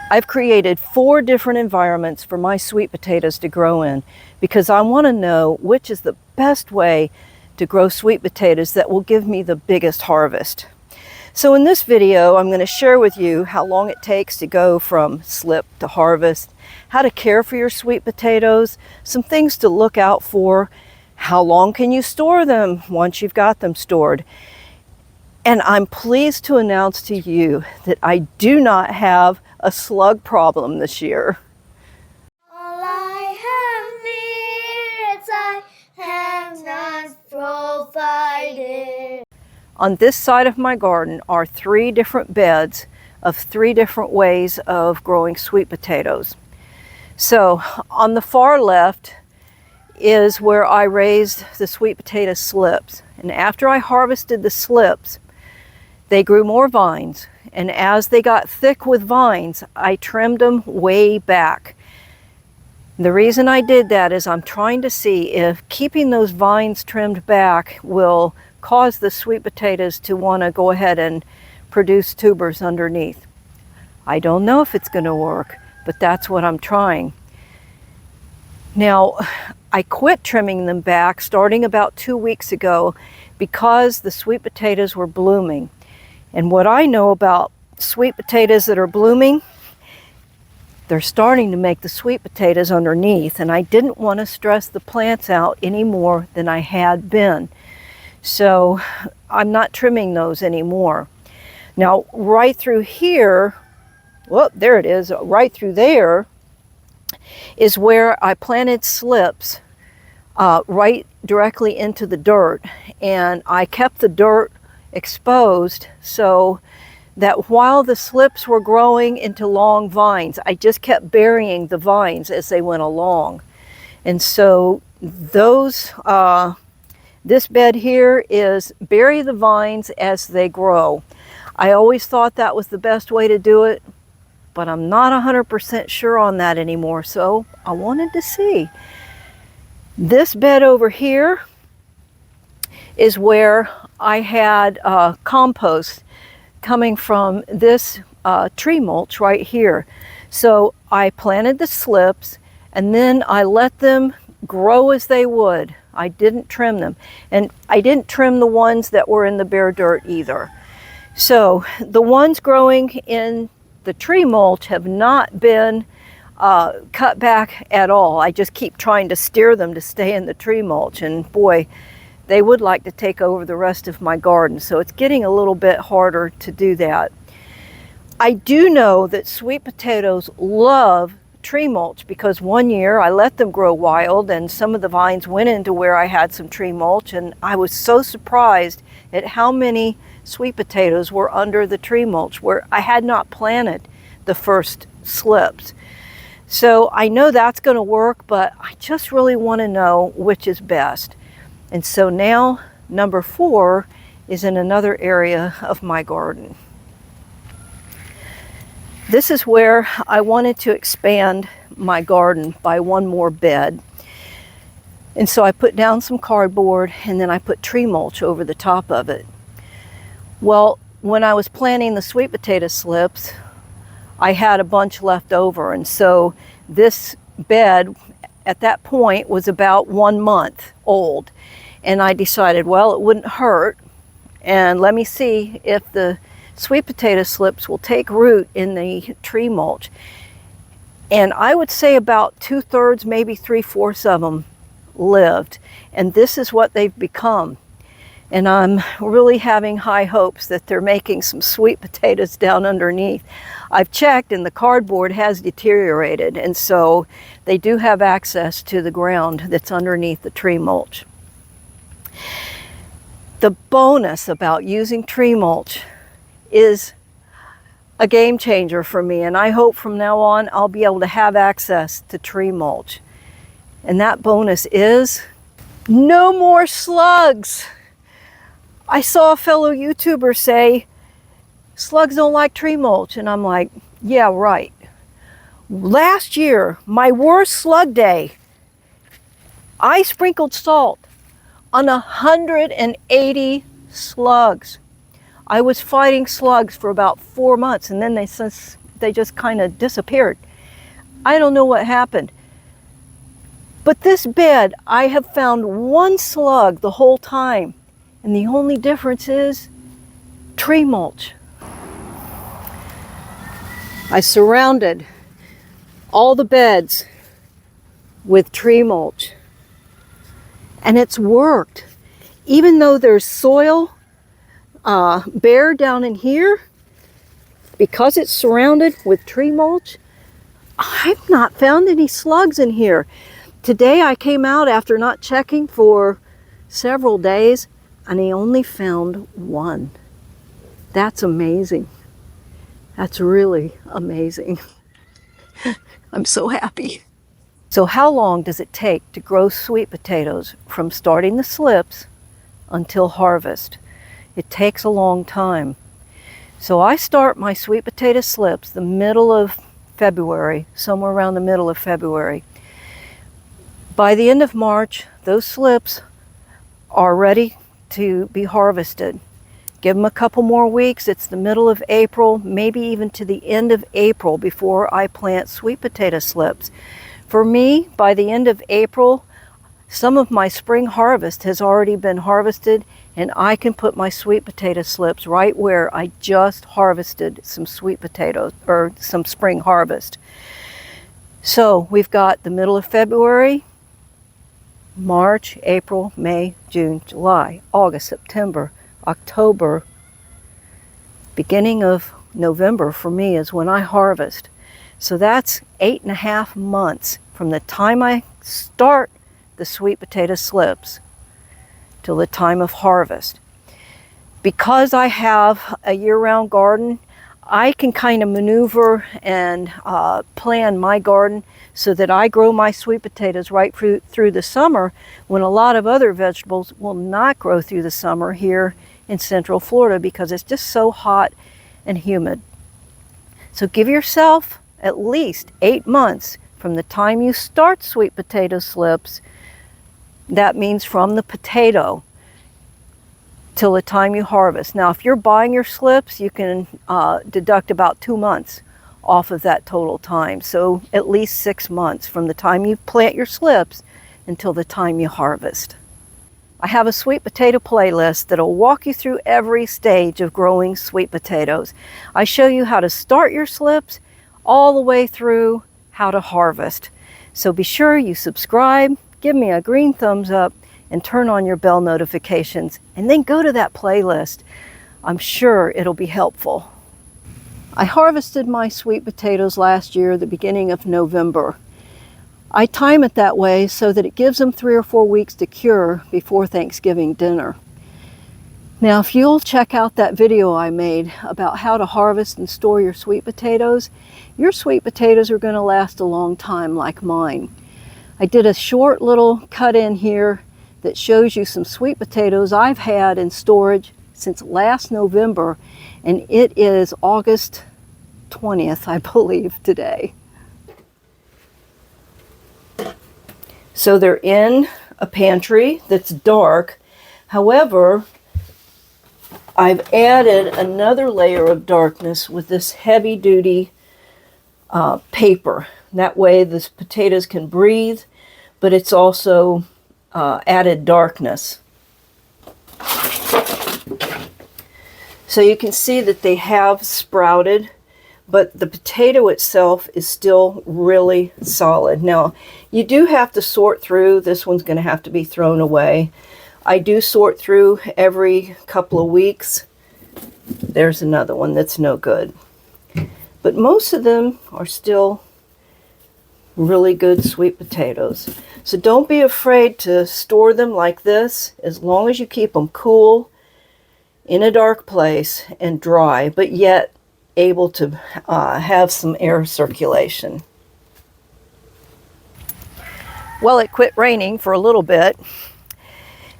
I've created 4 different environments for my sweet potatoes to grow in because I want to know which is the best way to grow sweet potatoes that will give me the biggest harvest. So in this video, I'm going to share with you how long it takes to go from slip to harvest, how to care for your sweet potatoes, some things to look out for, how long can you store them once you've got them stored. And I'm pleased to announce to you that I do not have a slug problem this year. All I have needs, I have not provided. On this side of my garden are 3 different beds of 3 different ways of growing sweet potatoes. So on the far left is where I raised the sweet potato slips. And after I harvested the slips, they grew more vines. And as they got thick with vines, I trimmed them way back. The reason I did that is I'm trying to see if keeping those vines trimmed back will cause the sweet potatoes to want to go ahead and produce tubers underneath. I don't know if it's going to work, but that's what I'm trying. Now, I quit trimming them back starting about 2 weeks ago because the sweet potatoes were blooming. And what I know about sweet potatoes that are blooming, they're starting to make the sweet potatoes underneath, and I didn't want to stress the plants out any more than I had been. So I'm not trimming those anymore. Now, right through here, whoop, there it is, right through there is where I planted slips right directly into the dirt, and I kept the dirt exposed so that while the slips were growing into long vines, I just kept burying the vines as they went along. And so those, this bed here is bury the vines as they grow. I always thought that was the best way to do it, but I'm not 100% sure on that anymore, so I wanted to see. This bed over here is where I had compost coming from this tree mulch right here. So I planted the slips and then I let them grow as they would. I didn't trim them, and I didn't trim the ones that were in the bare dirt either. So the ones growing in the tree mulch have not been cut back at all. I just keep trying to steer them to stay in the tree mulch, and boy, they would like to take over the rest of my garden, so it's getting a little bit harder to do that. I do know that sweet potatoes love tree mulch because one year I let them grow wild and some of the vines went into where I had some tree mulch, and I was so surprised at how many sweet potatoes were under the tree mulch where I had not planted the first slips. So I know that's going to work, but I just really want to know which is best. And so now number 4 is in another area of my garden. This is where I wanted to expand my garden by 1 more bed. And so I put down some cardboard and then I put tree mulch over the top of it. Well, when I was planting the sweet potato slips, I had a bunch left over, and so this bed at that point was about 1 month old. And I decided, well, it wouldn't hurt, and let me see if the sweet potato slips will take root in the tree mulch. And I would say about 2/3, maybe 3/4 of them lived, and this is what they've become. And I'm really having high hopes that they're making some sweet potatoes down underneath. I've checked and the cardboard has deteriorated, and so they do have access to the ground that's underneath the tree mulch. The bonus about using tree mulch is a game changer for me, and I hope from now on I'll be able to have access to tree mulch. And that bonus is no more slugs. I saw a fellow YouTuber say, slugs don't like tree mulch, and I'm like, yeah, right. Last year, my worst slug day, I sprinkled salt on 180 slugs. I was fighting slugs for about 4 months, and then they they just kind of disappeared. I don't know what happened. But this bed, I have found one slug the whole time. And the only difference is tree mulch. I surrounded all the beds with tree mulch. And it's worked. Even though there's soil bare down in here, because it's surrounded with tree mulch, I've not found any slugs in here. Today I came out after not checking for several days and I only found one. That's amazing. That's really amazing. I'm so happy. So how long does it take to grow sweet potatoes from starting the slips until harvest? It takes a long time. So I start my sweet potato slips the middle of February, somewhere around the middle of February. By the end of March, those slips are ready to be harvested. Give them a couple more weeks. It's the middle of April, maybe even to the end of April before I plant sweet potato slips. For me, by the end of April, some of my spring harvest has already been harvested and I can put my sweet potato slips right where I just harvested some sweet potatoes or some spring harvest. So we've got the middle of February, March, April, May, June, July, August, September, October, beginning of November for me is when I harvest. So that's 8.5 months from the time I start the sweet potato slips till the time of harvest. Because I have a year-round garden, I can kind of maneuver and plan my garden so that I grow my sweet potatoes right through the summer when a lot of other vegetables will not grow through the summer here in Central Florida because it's just so hot and humid. So give yourself at least 8 months from the time you start sweet potato slips. That means from the potato till the time you harvest. Now, if you're buying your slips, you can deduct about 2 months off of that total time. So at least 6 months from the time you plant your slips until the time you harvest. I have a sweet potato playlist that'll walk you through every stage of growing sweet potatoes. I show you how to start your slips all the way through how to harvest. So be sure you subscribe, give me a green thumbs up, and turn on your bell notifications, and then go to that playlist. I'm sure it'll be helpful. I harvested my sweet potatoes last year at the beginning of November. I time it that way so that it gives them 3 or 4 weeks to cure before Thanksgiving dinner. Now, if you'll check out that video I made about how to harvest and store your sweet potatoes are going to last a long time like mine. I did a short little cut in here that shows you some sweet potatoes I've had in storage since last November, and it is August 20th, I believe, today. So they're in a pantry that's dark. However, I've added another layer of darkness with this heavy-duty paper. That way the potatoes can breathe, but it's also added darkness. So you can see that they have sprouted, but the potato itself is still really solid. Now, you do have to sort through. This one's going to have to be thrown away. I do sort through every couple of weeks. There's another one that's no good. But most of them are still really good sweet potatoes. So don't be afraid to store them like this, as long as you keep them cool, in a dark place, and dry, but yet able to have some air circulation. Well, it quit raining for a little bit.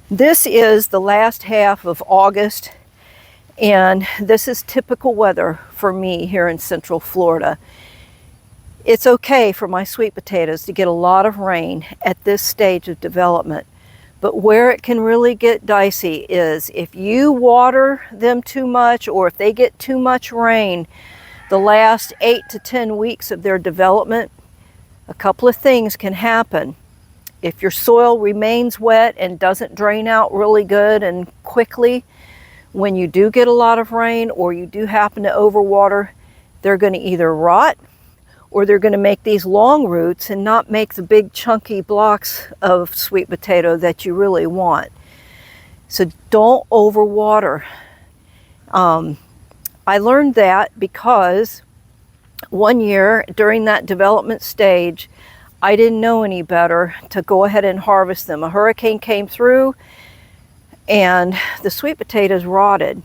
This is the last half of August, and this is typical weather for me here in Central Florida. It's okay for my sweet potatoes to get a lot of rain at this stage of development, but where it can really get dicey is if you water them too much or if they get too much rain, the last 8 to 10 weeks of their development, a couple of things can happen. If your soil remains wet and doesn't drain out really good and quickly, when you do get a lot of rain or you do happen to overwater, they're going to either rot or they're going to make these long roots and not make the big chunky blocks of sweet potato that you really want. So don't overwater. I learned that because one year during that development stage, I didn't know any better to go ahead and harvest them. A hurricane came through and the sweet potatoes rotted.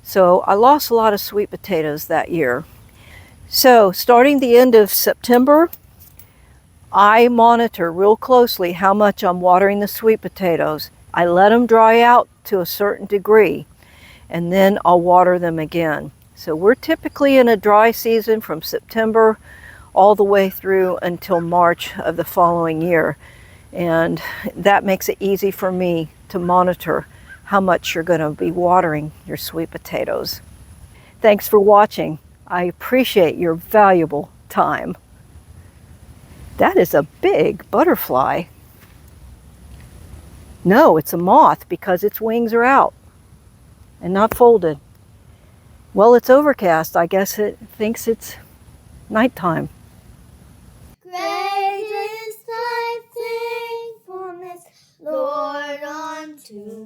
So I lost a lot of sweet potatoes that year. So starting the end of September, I monitor real closely how much I'm watering the sweet potatoes. I let them dry out to a certain degree and then I'll water them again. So we're typically in a dry season from September all the way through until March of the following year. And that makes it easy for me to monitor how much you're going to be watering your sweet potatoes. Thanks for watching. I appreciate your valuable time. That is a big butterfly. No, it's a moth because its wings are out and not folded. Well, it's overcast. I guess it thinks it's nighttime. Great is thy faithfulness, Lord, unto